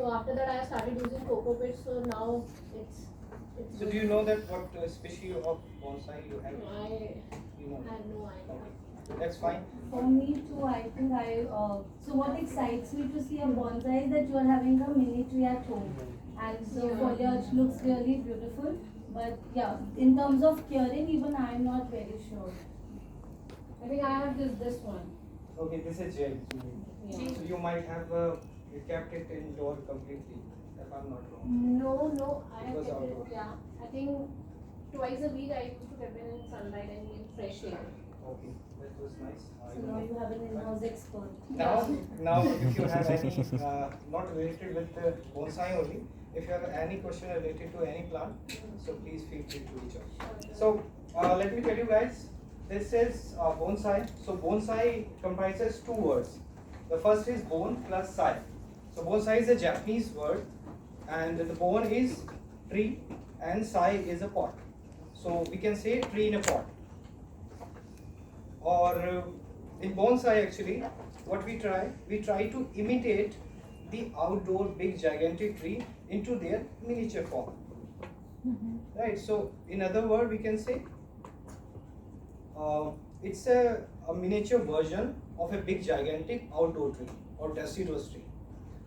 So after that I started using coco pit. So now it's. So do you know that what species of bonsai you have? I had no idea. Okay. That's fine. For me too, I think so what excites me to see a bonsai is that you are having a mini tree at home. And the foliage looks really beautiful. But yeah, in terms of curing, even I am not very sure. I think I have this one. Okay, this is gel. Yeah. So you might have you kept it indoor completely, if I'm not wrong. No, I have It was kept it. outdoor. Yeah, I think twice a week I used to keep it in sunlight and in fresh air. Okay, that was nice. So now you have an in-house expert. Now, if you have any, not related with the bonsai only, if you have any question related to any plant, so please feel free to reach out. So, let me tell you guys, this is bonsai. So, bonsai comprises two words. The first is bon plus sai. So, bonsai is a Japanese word, and the bon is tree, and sai is a pot. So, we can say tree in a pot. Or in bonsai actually, what we try to imitate the outdoor big gigantic tree into their miniature form. Right, so in other words we can say it's a miniature version of a big gigantic outdoor tree or deciduous tree.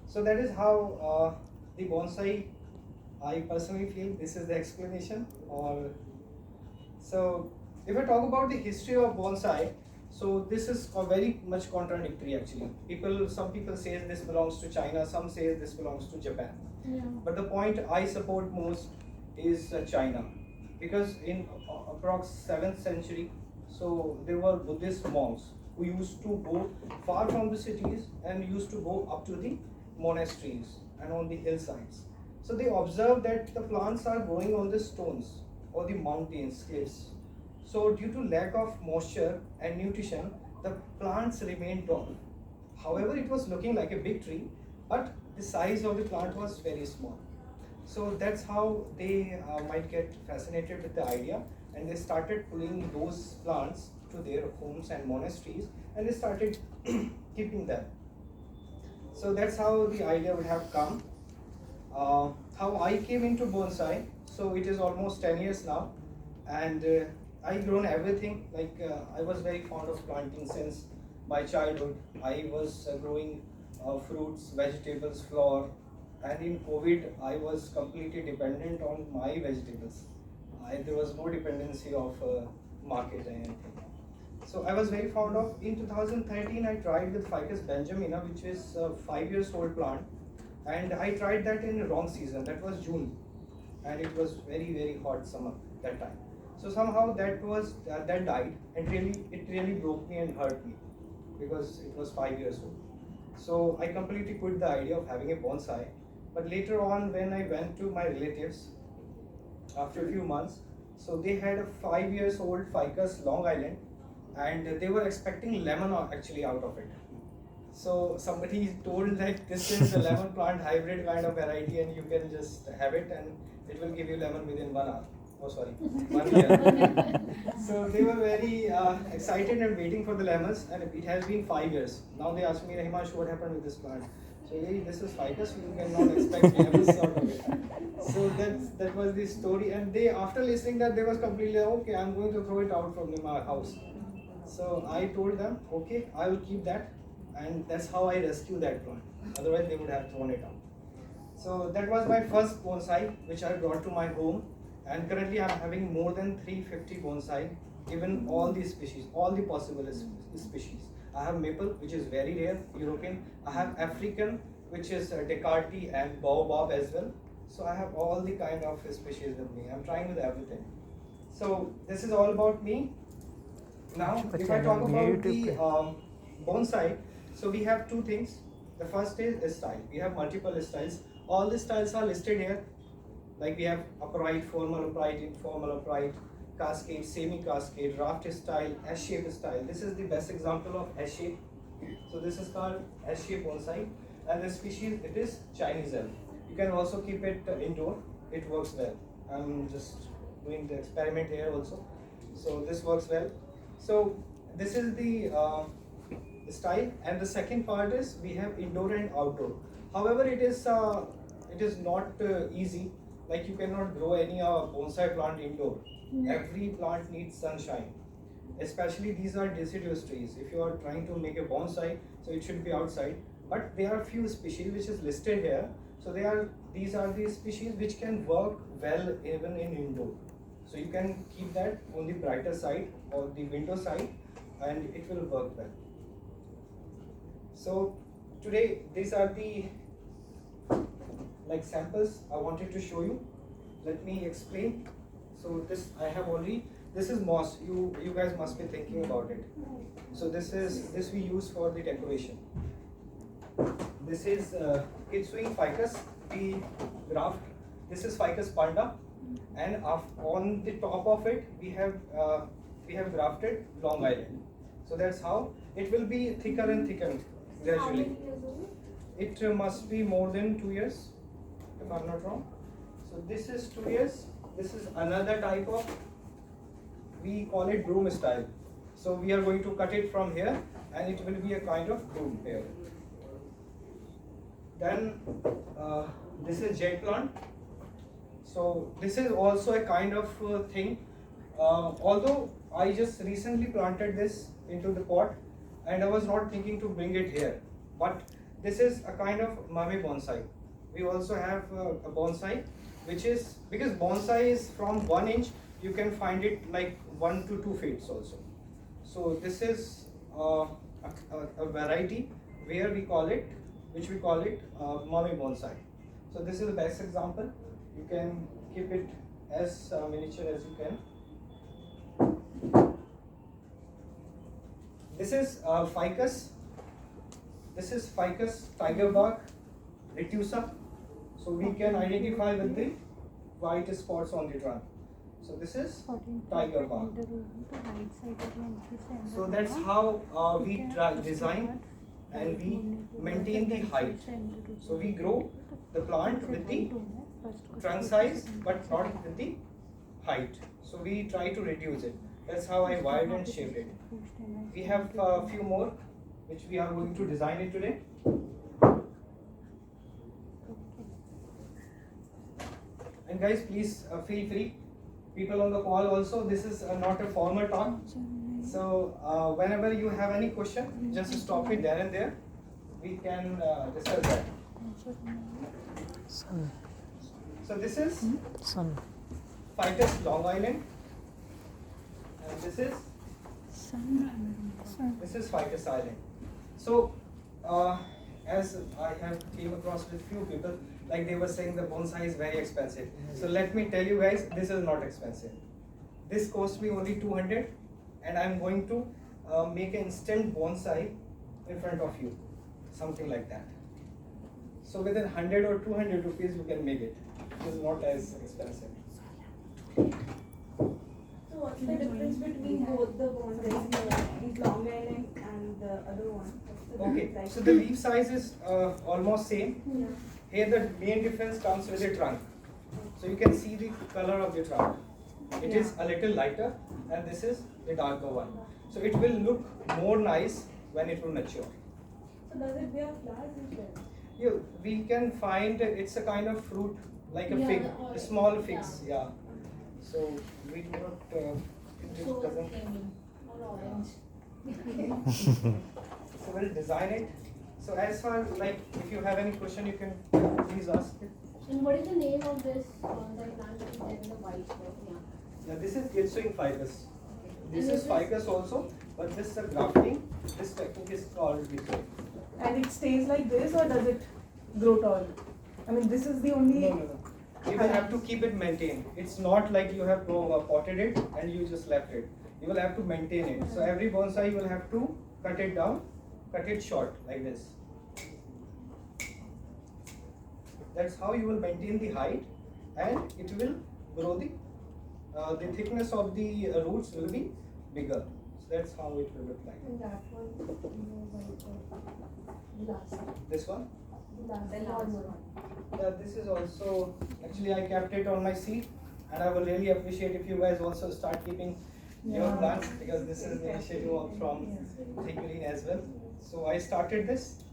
So that is how the bonsai, I personally feel this is the explanation. Or so if I talk about the history of bonsai, so this is a very much contradictory actually. Some people say this belongs to China, some say this belongs to Japan. Yeah. But the point I support most is China, because in approx 7th century, so there were Buddhist monks who used to go far from the cities and used to go up to the monasteries and on the hillsides. So they observed that the plants are growing on the stones or the mountains, cliffs. So due to lack of moisture and nutrition, the plants remained tall. However, it was looking like a big tree, but the size of the plant was very small. So that's how they might get fascinated with the idea, and they started pulling those plants to their homes and monasteries, and they started keeping them. So that's how the idea would have come. How I came into bonsai, so it is almost 10 years now, and I grown everything. Like I was very fond of planting since my childhood. I was growing fruits, vegetables, flower, and in COVID I was completely dependent on my vegetables. There was no dependency of market and anything. So I was very fond of. In 2013 I tried with Ficus benjamina, which is a 5 years old plant, and I tried that in the wrong season. That was June, and it was very hot summer that time. So somehow that died, and it really broke me and hurt me, because it was 5 years old. So I completely quit the idea of having a bonsai. But later on, when I went to my relatives after a few months, so they had a 5 years old ficus Long Island, and they were expecting lemon actually out of it. So somebody told that this is a lemon plant hybrid kind of variety, and you can just have it and it will give you lemon within 1 hour. Oh sorry, 1 year. So they were very excited and waiting for the lemons, and it has been 5 years. Now they ask me, Himanshu, what happened with this plant? So hey, this is ficus, you cannot expect lemons out of it. So that was the story, and they, after listening that, they was completely okay, I'm going to throw it out from my house. So I told them, okay, I will keep that, and that's how I rescued that plant. Otherwise they would have thrown it out. So that was my first bonsai which I brought to my home, and currently I'm having more than 350 bonsai, given all the species, all the possible species. I have maple, which is very rare, European. I have African, which is Descartes and baobab as well. So I have all the kind of species with me. I'm trying with everything. So this is all about me. Now, if I talk about the bonsai, so we have two things. The first is style. We have multiple styles. All the styles are listed here. Like we have upright, formal upright, informal upright, cascade, semi-cascade, raft style, S-shape style. This is the best example of S-shape. So this is called S-shape bonsai, and the species, it is Chinese elm. You can also keep it indoor. It works well. I'm just doing the experiment here also. So this works well. So this is the style, and the second part is we have indoor and outdoor. However, it is not easy. Like you cannot grow any bonsai plant indoor. Every plant needs sunshine. Especially these are deciduous trees. If you are trying to make a bonsai, so it should be outside. But there are few species which is listed here. So these are the species which can work well even in indoor. So you can keep that on the brighter side or the window side, and it will work well. So today these are the like samples I wanted to show you. Let me explain. So this is moss. You guys must be thinking about it. So this we use for the decoration. This is Kitsui ficus. We graft. This is Ficus panda, and on the top of it we have grafted Long Island. So that's how it will be thicker and thicker gradually. It must be more than 2 years, if I'm not wrong. So this is 2 years. This is another type of, we call it broom style. So we are going to cut it from here, and it will be a kind of broom here. Then this is jet plant. So this is also a kind of thing. Although I just recently planted this into the pot, and I was not thinking to bring it here. But this is a kind of mame bonsai. We also have a bonsai, which is, because bonsai is from 1 inch, you can find it like 1 to 2 feet also. So this is a variety where we call it, which we call it mame bonsai. So this is the best example. You can keep it as miniature as you can. This is ficus. This is ficus tiger bark retusa. So we can identify with the white spots on the trunk. So this is tiger bark. So that's how we design and we maintain the height. So we grow the plant with the trunk size but not with the height. So we try to reduce it. That's how I wired and shaped it. We have a few more which we are going to design it today. And guys, please feel free. People on the call also, this is not a formal talk. So whenever you have any question, just stop it there and there. We can discuss that. So this is Ficus Long Island, and this is Ficus Island. So as I have came across with few people, like they were saying the bonsai is very expensive. So let me tell you guys, this is not expensive. This cost me only 200, and I'm going to make an instant bonsai in front of you, something like that. So within 100 or 200 rupees you can make it. It is not as expensive. So what's the difference between both the bonsais, Long Island and the other one? Okay, so the leaf size is almost same. Here the main difference comes with the trunk. So you can see the color of the trunk. It is a little lighter, and this is the darker one. So it will look more nice when it will mature. So does it bear flowers as well? We can find it's a kind of fruit, like a fig, a small figs. Yeah. So we do not. It just doesn't. Or orange. So we'll design it. So as far like if you have any question, you can please ask it. And what is the name of this bonsai plant that is there in the white pot? Yeah, this is Kitsui ficus. This And is ficus also, but this is a grafting. This technique is called Kitsui. And it stays like this, or does it grow tall? I mean, this is the only. No. You will have to keep it maintained. It's not like you have potted it and you just left it. You will have to maintain it. So every bonsai you will have to cut it down, cut it short like this. That's how you will maintain the height, and it will grow the thickness of the roots will be bigger. So that's how it will look like. And that one, the last. This one? The last one. Yeah, this is also, actually I kept it on my seat, and I will really appreciate if you guys also start keeping your plants, because this is the initiative from Green as well. So I started this.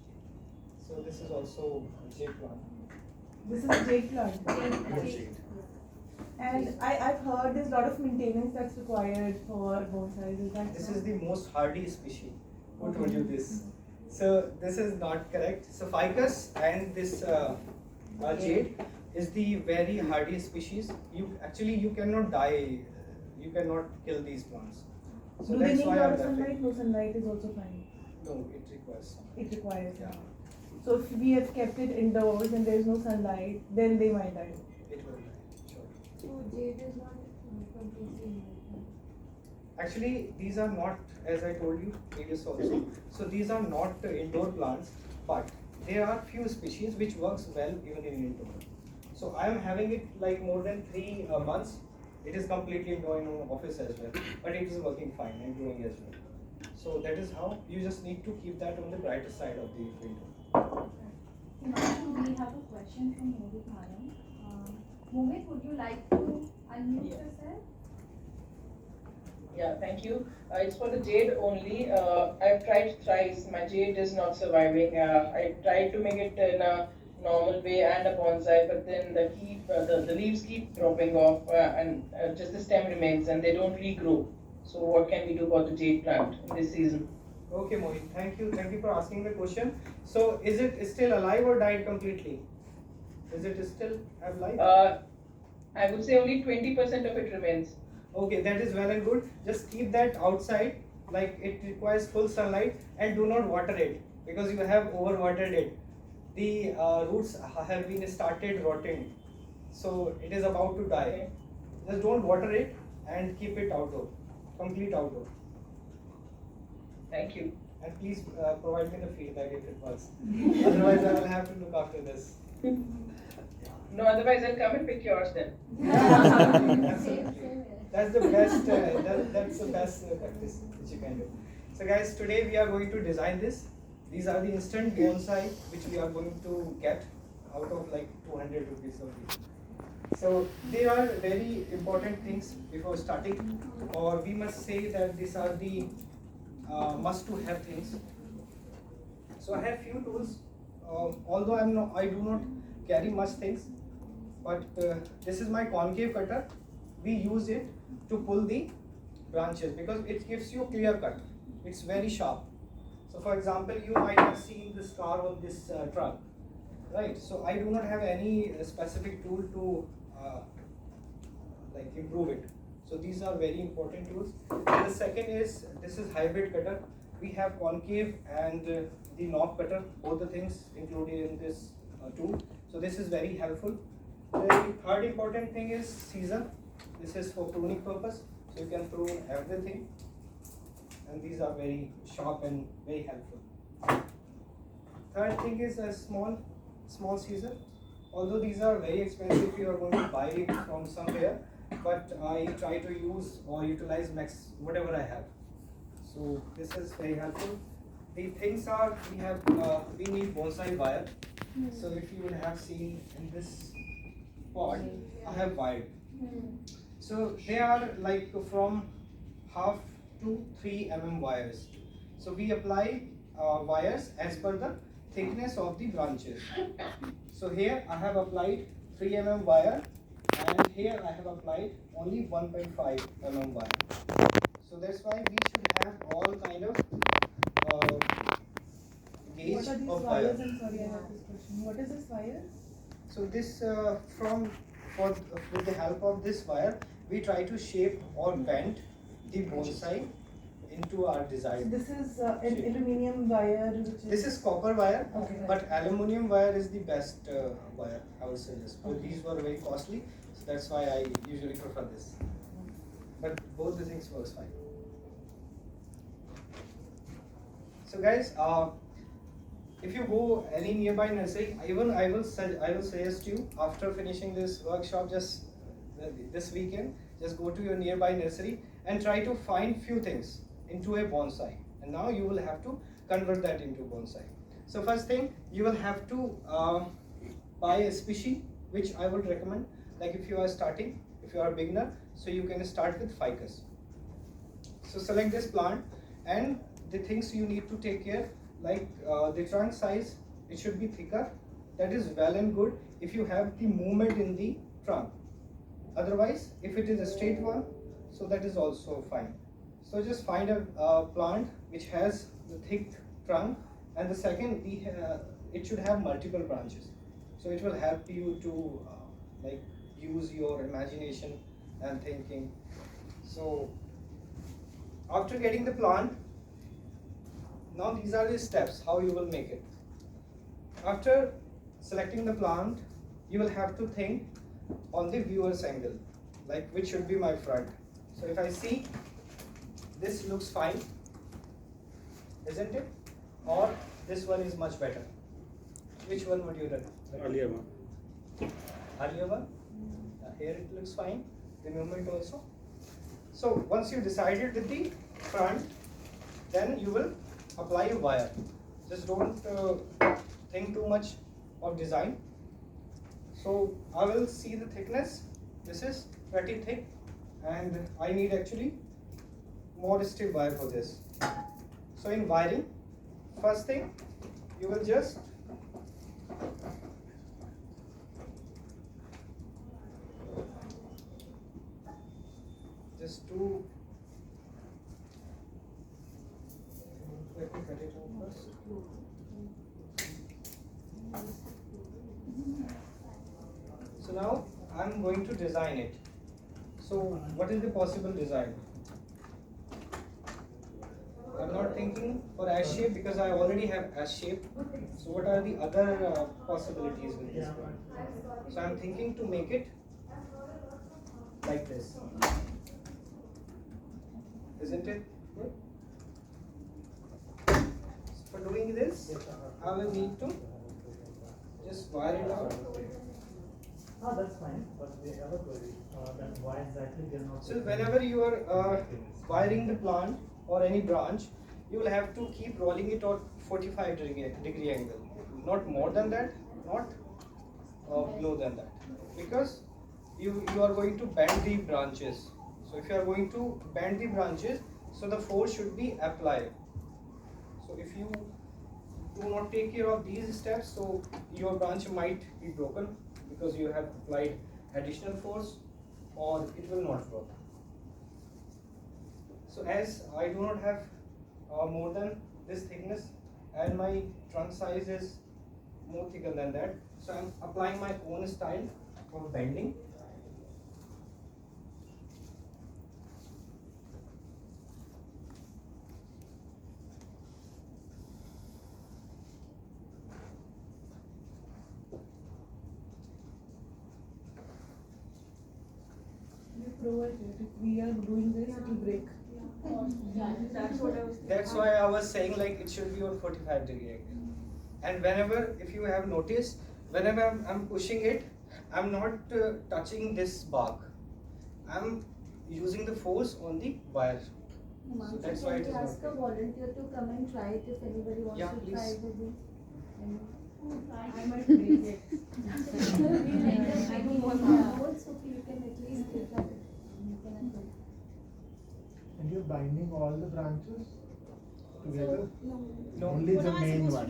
So this is also a jade plant. This is a jade plant. Yes, jade. And I've heard there's a lot of maintenance that's required for bonsais. Is that This so? is the most hardy species. Who told you this? So this is not correct. So ficus and this jade is the very hardy species. You cannot die. You cannot kill these plants. So Do they that's need a why lot I'm of referring. sunlight? No, sunlight is also fine. No, it requires some. It requires Yeah. sunlight. So if we have kept it indoors and there is no sunlight, then they might die. It will die. Sure. So jade is not completely inert. Actually, these are not, as I told you previous also. So these are not indoor plants, but there are few species which works well even in indoor. So I am having it like more than 3 months. It is completely indoor in our office as well, but it is working fine and growing as well. So that is how you just need to keep that on the brighter side of the window. Himanshu, we have a question from Mohit Madam. Mohit, would you like to unmute yourself? Yeah, thank you. It's for the jade only. I've tried thrice. My jade is not surviving. I tried to make it in a normal way and a bonsai, but then the leaves keep dropping off and just the stem remains and they don't regrow. So what can we do about the jade plant in this season? Okay, Mohit, thank you. Thank you for asking the question. So is it still alive or died completely? Is it still alive? I would say only 20% of it remains. Okay, that is well and good. Just keep that outside, like it requires full sunlight, and do not water it because you have overwatered it. The roots have been started rotting, so it is about to die. Just don't water it and keep it outdoor, complete outdoor. Thank you. And please provide me the feedback if it works. Otherwise, I will have to look after this. No, otherwise I'll come and pick yours then. Absolutely. That's the best. That's the best practice which you can do. So, guys, today we are going to design this. These are the instant bonsai which we are going to get out of like 200 rupees only. So there are very important things before starting, or we must say that these are the must-to-have things. So I have few tools. Although I do not carry much things, but this is my concave cutter. We use it to pull the branches because it gives you a clear cut. It's very sharp. So for example, you might have seen the scar on this trunk, right? So I do not have any specific tool to like improve it. So these are very important tools. And the second is, this is hybrid cutter. We have concave and the knob cutter, both the things included in this tool. So this is very helpful. The third important thing is scissor. This is for pruning purpose, so you can prune everything. And these are very sharp and very helpful. Third thing is a small scissor. Although these are very expensive, you are going to buy it from somewhere, but I try to use or utilize whatever I have. So this is very helpful. The things are, we need bonsai wire. So if you would have seen in this pot, I have wired. So they are like from half to 3 mm wires. So we apply wires as per the thickness of the branches. So here I have applied 3 mm wire, and here I have applied only 1.5 mm wire. So that's why we should have all kind of gauge What are these of wires? wire. I'm sorry, I have this question. What is this wire? So this with the help of this wire, we try to shape or bend the bonsai into our So design. this is an aluminium wire, which is. This is copper wire, Okay. but aluminium wire is the best wire, I would suggest. But these were very costly, so that's why I usually prefer this. But both the things works fine. So guys, if you go any nearby nursery, I will suggest you after finishing this workshop, just this weekend, just go to your nearby nursery and try to find few things into a bonsai. And now you will have to convert that into bonsai. So first thing, you will have to buy a species, which I would recommend. Like if you are starting, if you are a beginner, so you can start with ficus. So select this plant, and the things you need to take care, like the trunk size, it should be thicker. That is well and good if you have the movement in the trunk. Otherwise, if it is a straight one, so that is also fine. So just find a plant which has the thick trunk, and the second, it should have multiple branches. So it will help you to like use your imagination and thinking. So after getting the plant, now these are the steps how you will make it. After selecting the plant, you will have to think on the viewer's angle, like which should be my front. So if I see this looks fine, isn't it? Or this one is much better. Which one would you recommend? Earlier one. Earlier one? Here it looks fine. The movement also. So once you decided with the front, then you will apply a wire. Just don't think too much of design. So I will see the thickness. This is pretty thick, and I need actually more stiff wire for this. So in wiring, first thing, you will just do, let me cut it out first. So now I'm going to design it. So what is the possible design? I'm not thinking for S shape because I already have S shape. So what are the other possibilities with this one? So I'm thinking to make it like this. Isn't it good? So for doing this, I will need to just wire it out. Oh, that's fine, but we have a query, then why exactly they are not? So whenever you are wiring the plant or any branch, you will have to keep rolling it at 45-degree angle. Not more than that, not below than that. Because you are going to bend the branches. So if you are going to bend the branches, so the force should be applied. So if you do not take care of these steps, so your branch might be broken because you have applied additional force, or it will not work. So as I do not have more than this thickness, and my trunk size is more thicker than that, so I am applying my own style of bending. If we are doing this, it will break. That's what I was thinking. That's why I was saying like it should be on 45-degree angle. And whenever, if you have noticed, whenever I'm pushing it, I'm not touching this bark. I'm using the force on the wire. So that's why it is ask a not. volunteer to come and try it if anybody wants Yeah, to please. try it with you. I might break it. I don't want that. So you can at least take that. You can at least. And you're binding all the branches together? No. Only the main one,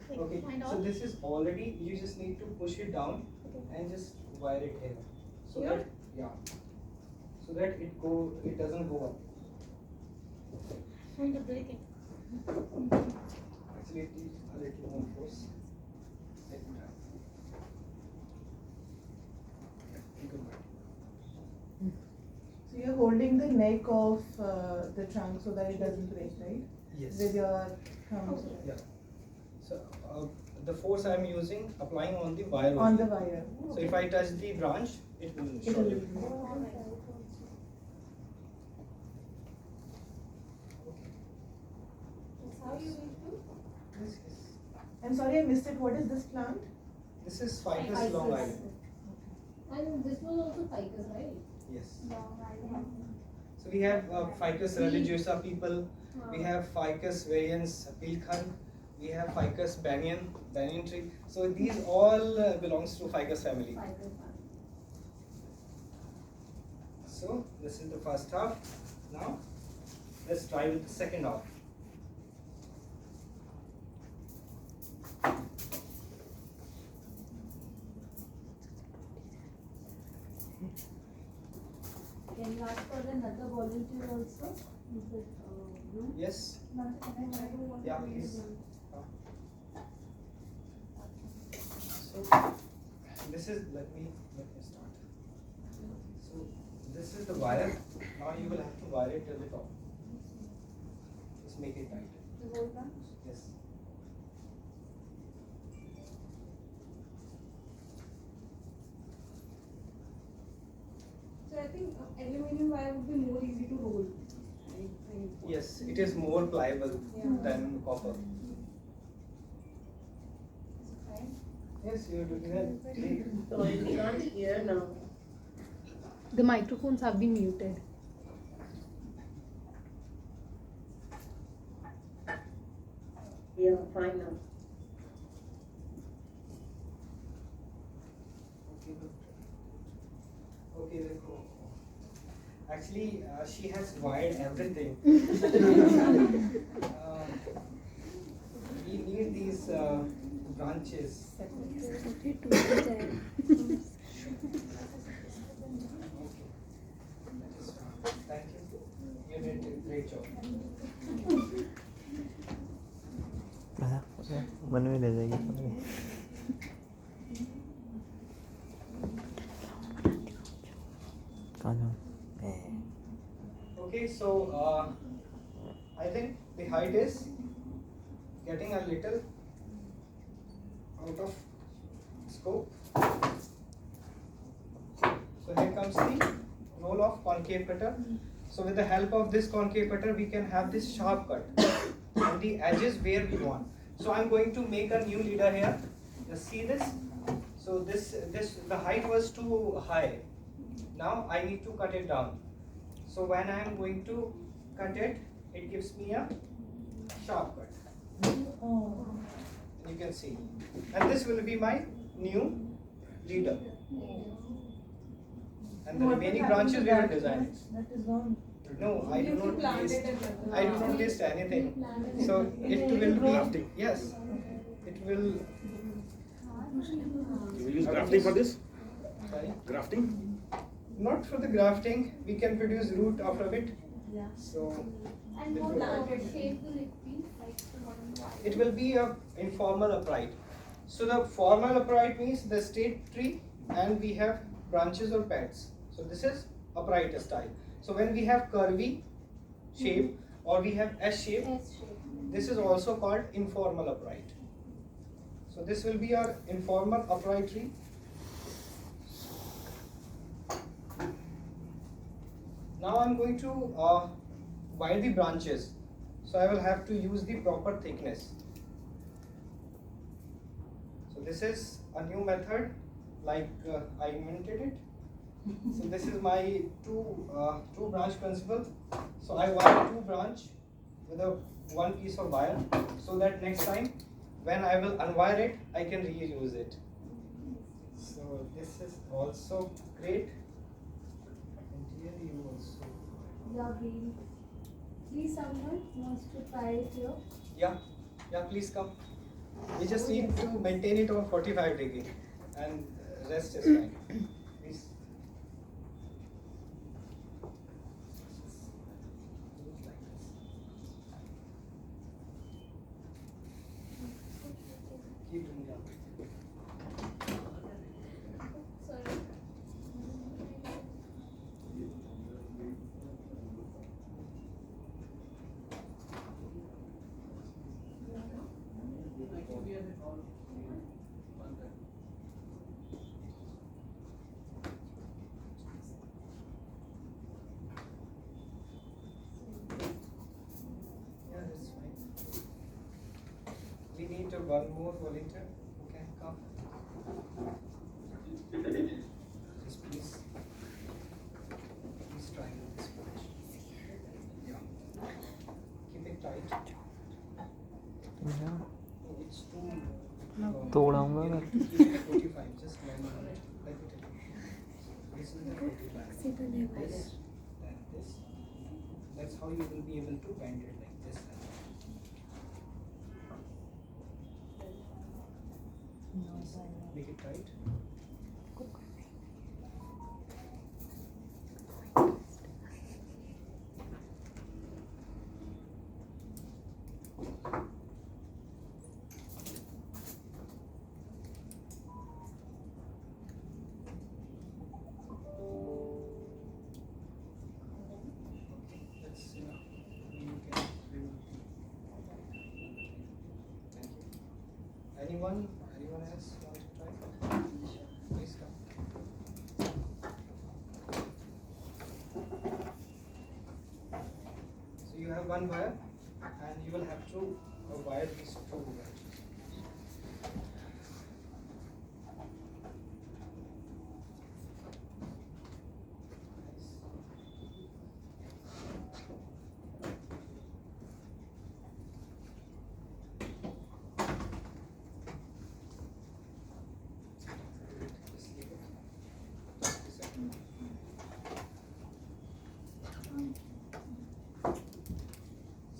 right? Okay, so this is already, you just need to push it down and just wire it here. So that, yeah. So that it doesn't go up. Want to break it? Actually, it needs a little more force. Let me try. So you're holding the neck of the trunk so that it doesn't break, right? Yes. With your thumbs. Yeah. So the force I am using, applying on the wire. On only. the wire. So if I touch the branch, it will It will surely. break. How you will do? Yes, yes. I'm sorry I missed it. What is this plant? This is Ficus Long Island. And this was also ficus, right? Yes. Long island. So we have Ficus religiosa people, we have Ficus varians pilkhan, we have Ficus banyan tree. So these all belongs to Ficus family. So this is the first half. Now let's try with the second half. Can you ask for another volunteer also? Is it, no? Yes. Yeah, please. So this is let me start. So this is the wire. Now you will have to wire it till the top. Just make it tight. The whole branch? Yes. So I think aluminum wire would be more easy to roll. Yes, it is more pliable than copper. Yes, you are doing that. Great. So you can't hear now. The microphones have been muted. Yeah, fine now. Okay, देखो. Actually, she has wired everything. We need these branches. Okay. That is fine. Thank you. You did a great job. मन में रह जाएगी. Okay, so I think the height is getting a little out of scope. So here comes the roll of concave cutter. So with the help of this concave cutter, we can have this sharp cut on the edges where we want. So I'm going to make a new leader here. Just see this. So this the height was too high. Now I need to cut it down. So when I am going to cut it, it gives me a sharp cut. You can see. And this will be my new leader. And the remaining branches we will design it. That is gone. No, I do not list. I do not list anything. So it will be yes. It will. You will use grafting for this? Sorry. Grafting? Not for the grafting. We can produce root out of it. Yeah. So And it what will- shape will it be? Like the one it will be a informal upright. So the formal upright means the straight tree, and we have branches or pads. So this is upright style. So when we have curvy shape or we have S shape, this is also called informal upright. So this will be our informal upright tree. Now I'm going to wire the branches. So I will have to use the proper thickness. So this is a new method, like I invented it. So this is my two branch principle. So I wire two branch with a one piece of wire, so that next time when I will unwire it, I can reuse it. So this is also great. And here you also. Yeah, green. Please, someone wants to try it here. Yeah, please come. We just need to maintain it on 45 degree, and rest is fine. Please. Keep doing that. Sorry. Yeah, that's fine. We need one more volunteer who can come. Just please try this one. Yeah. Keep it tight. Oh, it's too. तोड़ाऊंगा मैं. Keep it 45. Just 1 minute. Let me tell you. This is the 45. This and this. That's how you will be able to bend it like this. Make it tight. one wire, and you will have to wire these two branches.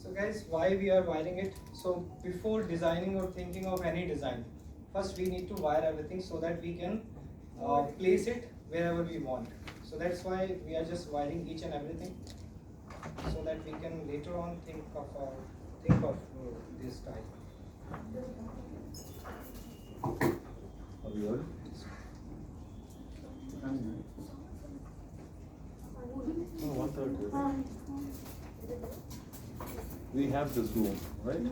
So guys, why we are wiring it? So before designing or thinking of any design, first we need to wire everything so that we can place it wherever we want. So that's why we are just wiring each and everything, so that we can later on think of this type. Are we ready? Oh, 1:30. We have this room, right? I'm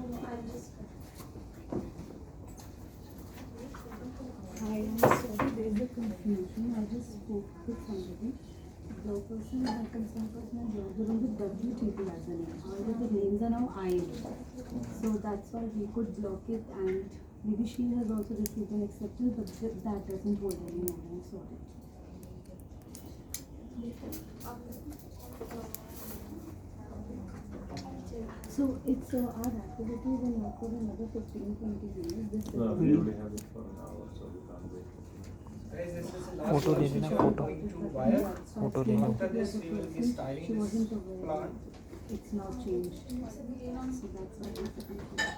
sorry, there is a confusion. I just spoke with somebody. The person, the concerned person, has logged on with WTP as a name. However, the names are now IN. So that's why we could block it, and maybe she has also received an acceptance, but that doesn't hold any more. I'm sorry. So it's our activities and not for another 15-20 days. This No, we only have it for an hour, so we can't wait. Guys, this is the last Photo one ले which लेना, we are photo. going to wire. Photo ले लो. After this, we will be styling she this wasn't aware. plant. It's now changed. So that's why it's a confusion.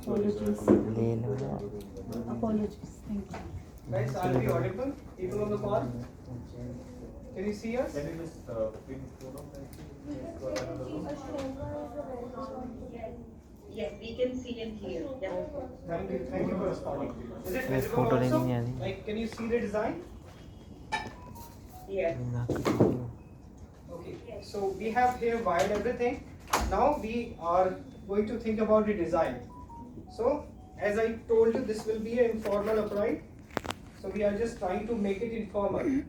So is Apologies. ले लो. Apologies. Thank you. Guys, are we audible? People on the call? Can you see us? Can you just bring photo for another room? Yes, we can see and hear. Yeah. Thank you for responding. Is it Yes, visible photo also? लेनी है अभी. Like, can you see the design? Yes. Okay, so we have here wired everything. Now we are going to think about the design. So, as I told you, this will be an informal upright. So we are just trying to make it informal.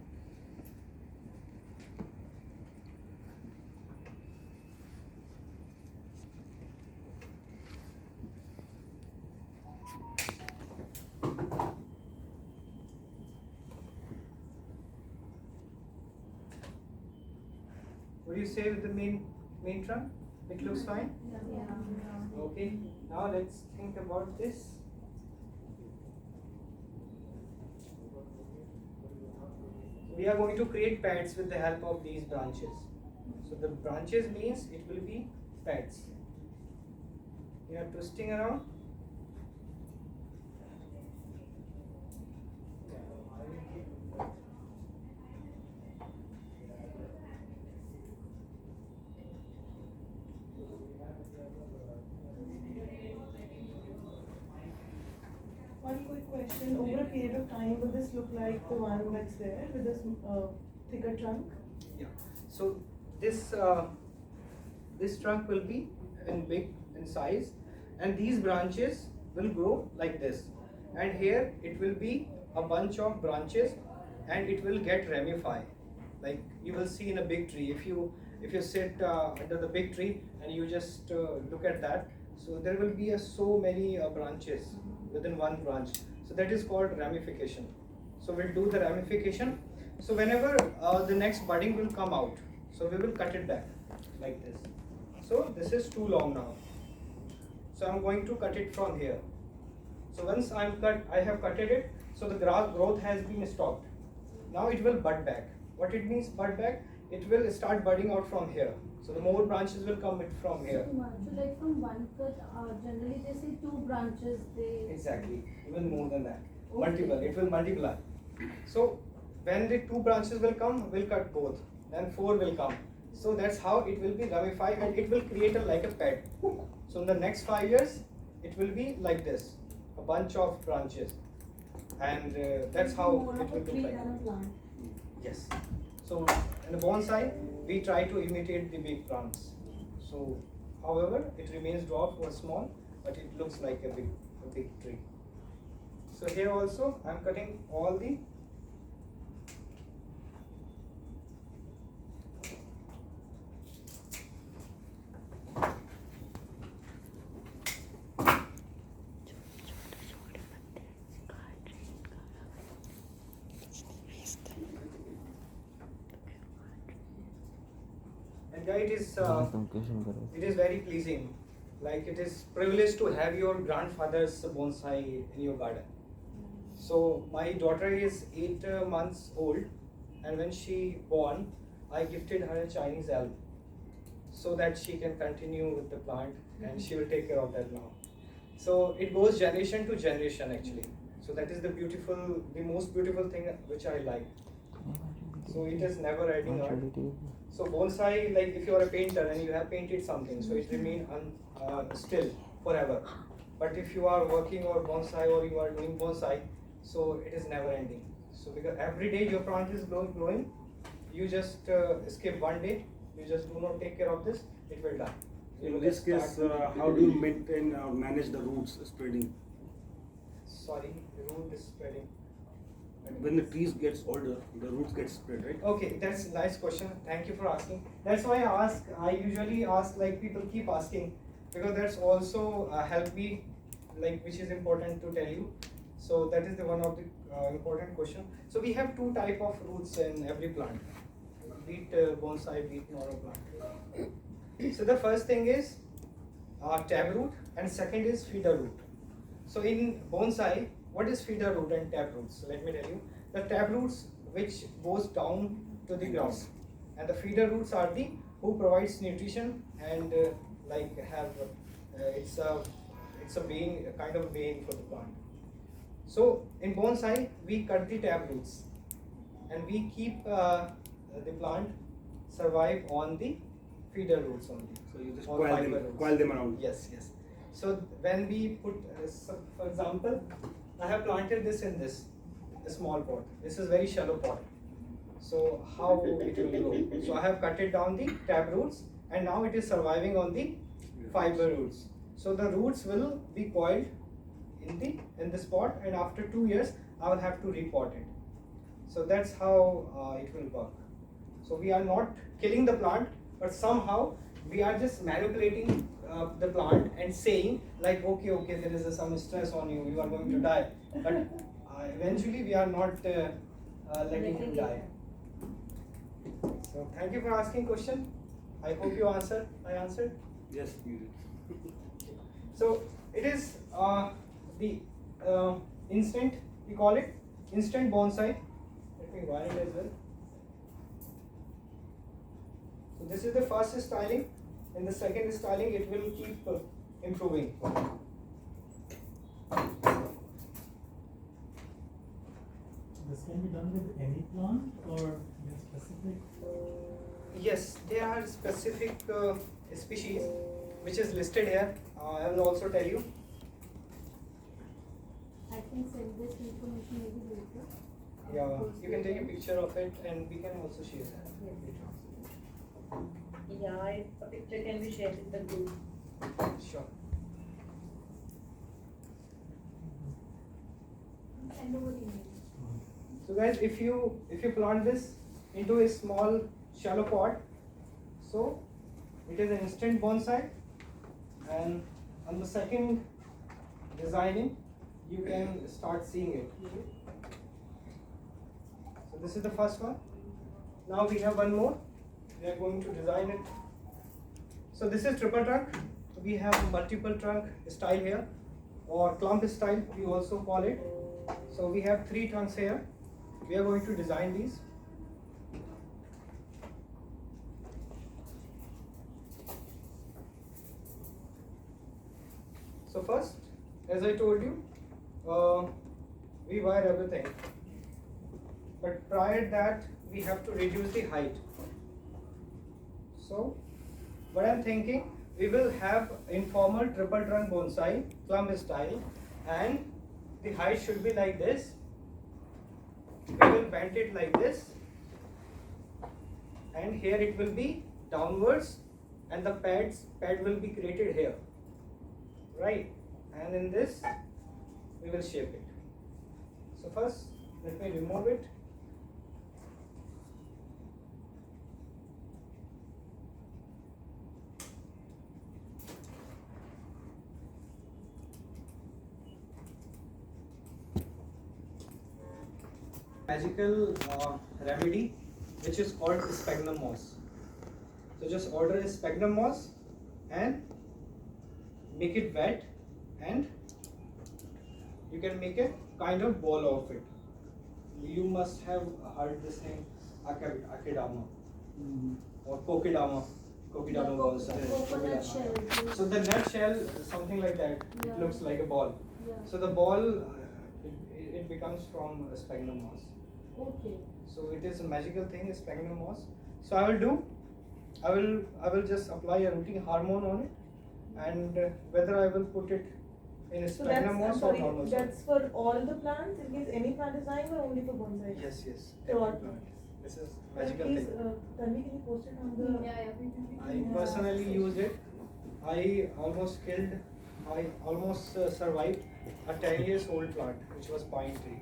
What do you say with the main trunk? It looks fine? Okay, now let's think about this. We are going to create pads with the help of these branches. So the branches means it will be pads. We are twisting around. One quick question, over a period of time, will this look like the one that's there with this thicker trunk? Yeah. So this this trunk will be big in size, and these branches will grow like this. And here it will be a bunch of branches, and it will get ramify. Like you will see in a big tree. If you sit under the big tree and you just look at that, so there will be so many branches within one branch. So that is called ramification. So we'll do the ramification. So whenever the next budding will come out, so we will cut it back like this. So this is too long now. So I'm going to cut it from here. So once I have cutted it, so the growth has been stopped. Now it will bud back. What it means bud back? It will start budding out from here. So the more branches will come from here. So like from one cut, generally they say 2 branches. Exactly, even more than that. Multiple, it will multiply. So when the 2 branches will come, we'll cut both. Then 4 will come. So that's how it will be ramified, and it will create like a pad. So in the next 5 years, it will be like this, a bunch of branches, and that's how it will look like. Yes. So in the bonsai, we try to imitate the big plants. So, however, it remains dwarf or small, but it looks like a big tree. So here also, I am cutting all the And yeah, it is तुम question करो it is very pleasing. Like it is privileged to have your grandfather's bonsai in your garden. So my daughter is 8 months old, and when she born, I gifted her a Chinese elm, so that she can continue with the plant, and she will take care of that now. So it goes generation to generation actually. So that is the most beautiful thing which I like. So it is never ending art. So bonsai, like if you are a painter and you have painted something, so it remain still forever. But if you are working or bonsai or you are doing bonsai, so it is never ending. So because every day your plant is growing, you just skip one day, you just do not take care of this, it will die. In this case, how do you maintain or manage the roots spreading? Sorry, the root is spreading. When the trees gets older, the roots get spread, right? Okay, that's a nice question. Thank you for asking. That's why I usually ask, like people keep asking, because that's also help me, like which is important to tell you. So that is the one of the important question. So we have two type of roots in every plant, be it bonsai, be it normal plant. So the first thing is tab root, and second is feeder root. So in bonsai, what is feeder root and tab roots? So let me tell you. The tab roots which goes down to the ground, and the feeder roots are the who provides nutrition and like have it's a vein, a kind of vein for the plant. So in bonsai, we cut the tab roots, and we keep the plant survive on the feeder roots only. So you just or coil fiber them, roots. coil them around. Yes, yes. So when we put, for example, I have planted this in this a small pot. This is very shallow pot. So how it will grow? So I have cut it down the tab roots, and now it is surviving on the fiber roots. So the roots will be coiled in this pot, and after 2 years I will have to repot it. So that's how it will work. So we are not killing the plant, but somehow we are just manipulating the plant and saying like, okay, there is some stress on you, you are going to die. But eventually we are not letting him die. So thank you for asking question. I hope you answered. I answered. Yes, you did. So it is the instant, we call it instant bonsai. Let me wire it as well. So this is the first styling. In the second styling, it will keep improving. This can be done with any plant or with specific? Yes, there are specific species which is listed here. I will also tell you. I can send this information maybe later. Yeah, you can take a picture of it, and we can also share that. Yeah, a picture can be shared with the group. Sure. Send over email. So guys, if you plant this into a small shallow pot, so it is an instant bonsai, and on the second designing, you can start seeing it. So this is the first one. Now we have one more. We are going to design it. So this is triple trunk. We have multiple trunk style here, or clump style we also call it. So we have 3 trunks here. We are going to design these. So first, as I told you, we wire everything. But prior to that, we have to reduce the height. So what I'm thinking, we will have informal triple trunk bonsai, clump style, and the height should be like this. We will bend it like this, and here it will be downwards, and the pad will be created here, right? And in this, we will shape it. So first, let me remove it. Magical remedy which is called sphagnum moss. So just order a sphagnum moss and make it wet, and you can make a kind of ball of it. You must have heard this name akidama or kokedama. Kokedama bonsai. Coconut shell. So the nut shell, something like that. Yeah. It looks like a ball. Yeah. So the ball, it becomes from sphagnum moss. Okay. So it is a magical thing, sphagnum moss. So I will just apply a rooting hormone on it, and whether I will put it in a So sphagnum that's, I'm moss or sorry, normal soil. that's for all the plants, in case any plant is dying, or only for bonsai? Yes, yes. For all every plant. This is magical Please, thing. Tanvi, can you post it on the? I personally use it. I almost survived a 10 years old plant, which was pine tree.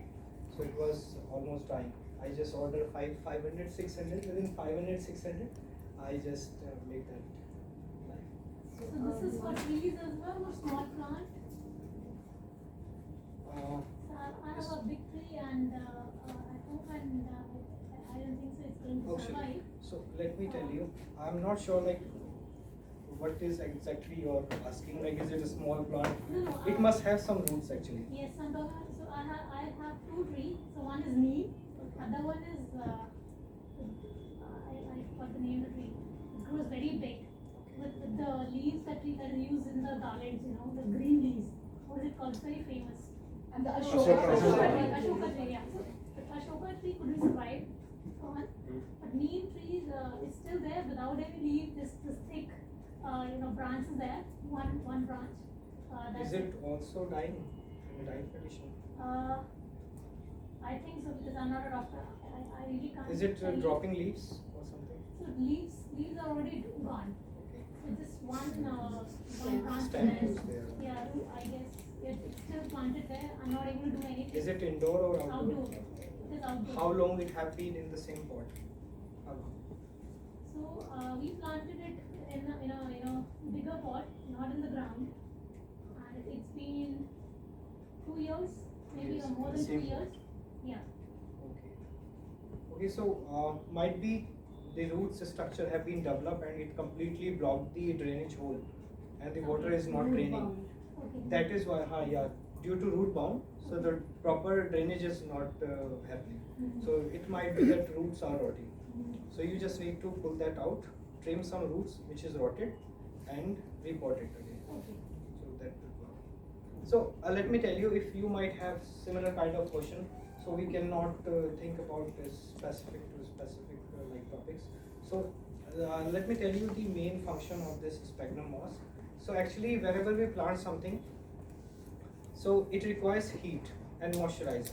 So it was almost dying. I just ordered 500, 600. Within 500, 600, I just make that. So this is for trees as well or small plant? Uh, So I have a big tree and at home and I don't think so it's going to Okay. survive. So let me tell you, I'm not sure like what is exactly you're asking. Like, is it a small plant? No, It must have some roots actually. Yes, I'm talking, so I have two trees, so one is neem, other one is, I forgot the name of the tree. It grows very big with the leaves that we can use in the garlands, you know, the green leaves. What is it called? It's very famous. And the Ashoka. Ashoka tree, yeah. So the Ashoka tree could be survived, one. But neem trees is still there without any leaf, this thick, branch is there, one branch. Is it also dying in a dying condition? I think so because I'm not a doctor. I really can't. Is it tell you. dropping leaves or something? So leaves are already gone. Okay. So just one branch Stem there. is there. Yeah, I guess it's still planted there. I'm not able to do anything. Is it indoor or outdoor? Outdoor. It is outdoor. How long it have been in the same pot? How long? So we planted it in a bigger pot, not in the ground, and it's been 2 years, maybe Yes, or more in the than 2 same years. Yeah. Okay. Okay, so might be the roots structure have been developed and it completely blocked the drainage hole, and the water is not draining. Okay. That is why, due to root bound, so the proper drainage is not happening. So it might be that roots are rotting. So you just need to pull that out, trim some roots which is rotted, and repot it again. Okay. So that will work. So let me tell you, if you might have similar kind of question, so we cannot think about this specific to specific like topics. So let me tell you the main function of this sphagnum moss. So actually, wherever we plant something, so it requires heat and moisture.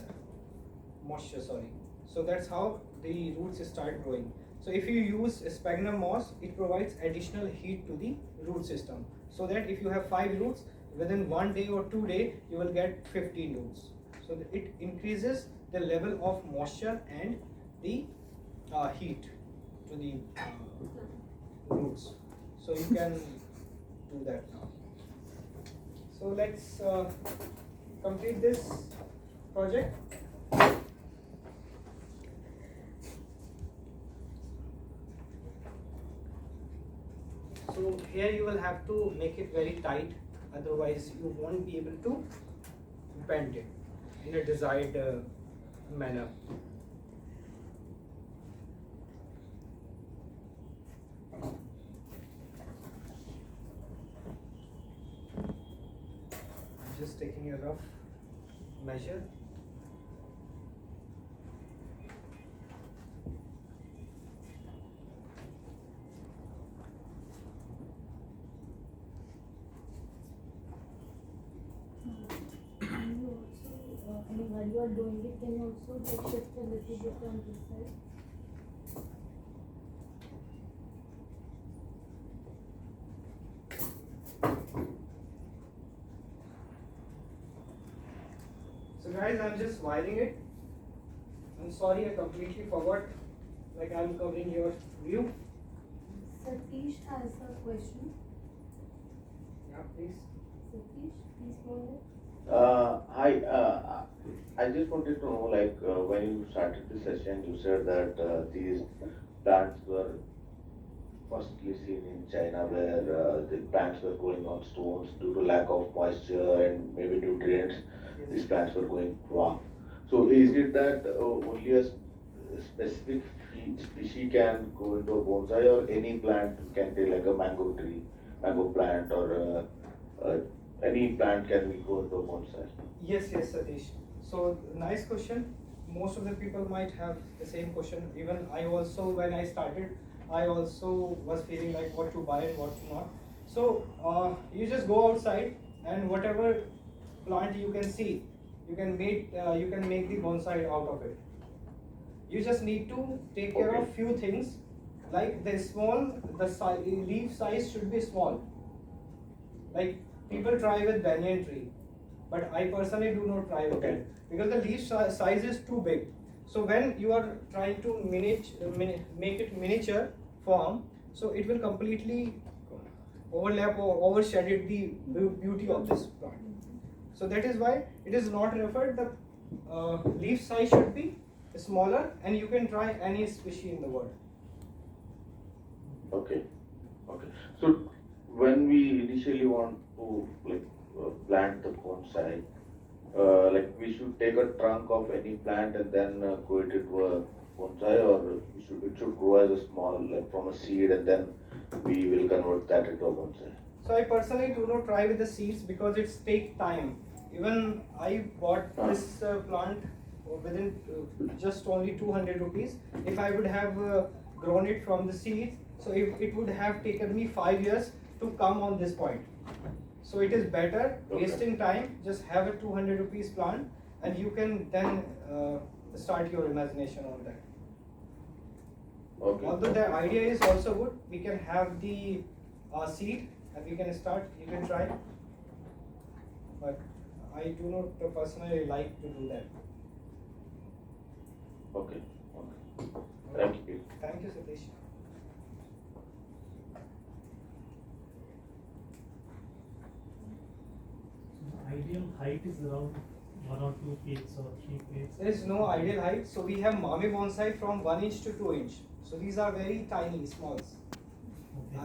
So that's how the roots start growing. So if you use sphagnum moss, it provides additional heat to the root system. So that if you have 5 roots, within 1 day or 2 days, you will get 15 roots. So it increases the level of moisture and the heat to the roots. So you can do that now. So let's complete this project. So here you will have to make it very tight, otherwise you won't be able to bend it in a desired manner. Just taking a rough measure. While you are doing it, can you also shift a little bit on this side? So guys, I'm just wiring it. I'm sorry, I completely forgot. Like I'm covering your view. Satish has a question. Yeah, please. Satish, please go ahead. Hi, I just wanted to know, like, when you started the session, you said that these plants were firstly seen in China where the plants were growing on stones due to lack of moisture and maybe nutrients. These plants were going dwarf. So is it that only a specific species can go into a bonsai, or any plant can take like a mango tree, mango plant, or any plant can go into a bonsai? Yes, yes, Satish. So nice question. Most of the people might have the same question. Even I also, when I started, I also was feeling like what to buy and what to not. So you just go outside and whatever plant you can see, you can make the bonsai out of it. You just need to take care of few things, like leaf size should be small. Like people try with banyan tree, but I personally do not try with that because the leaf size is too big. So when you are trying to make it miniature form, so it will completely overlap or overshadow the beauty of this plant. So that is why it is not referred. The leaf size should be smaller, and you can try any species in the world. Okay. So when we initially want to plant the bonsai, like we should take a trunk of any plant and then grow it into a bonsai, or it should grow as a small, like from a seed, and then we will convert that into a bonsai. So I personally do not try with the seeds because it takes time. Even I bought this plant within just only 200 rupees. If I would have grown it from the seeds, so it would have taken me 5 years to come on this point. So it is better wasting time. Just have a 200 rupees plant, and you can then start your imagination on that. Although the idea is also good, we can have the seed and we can start. You can try, but I do not personally like to do that. Okay. Thank you. Thank you, Satish. Ideal height is around 1 or 2 feet or 3 feet. There is no ideal height. So we have Mame bonsai from 1 inch to 2 inch. So these are very tiny, smalls.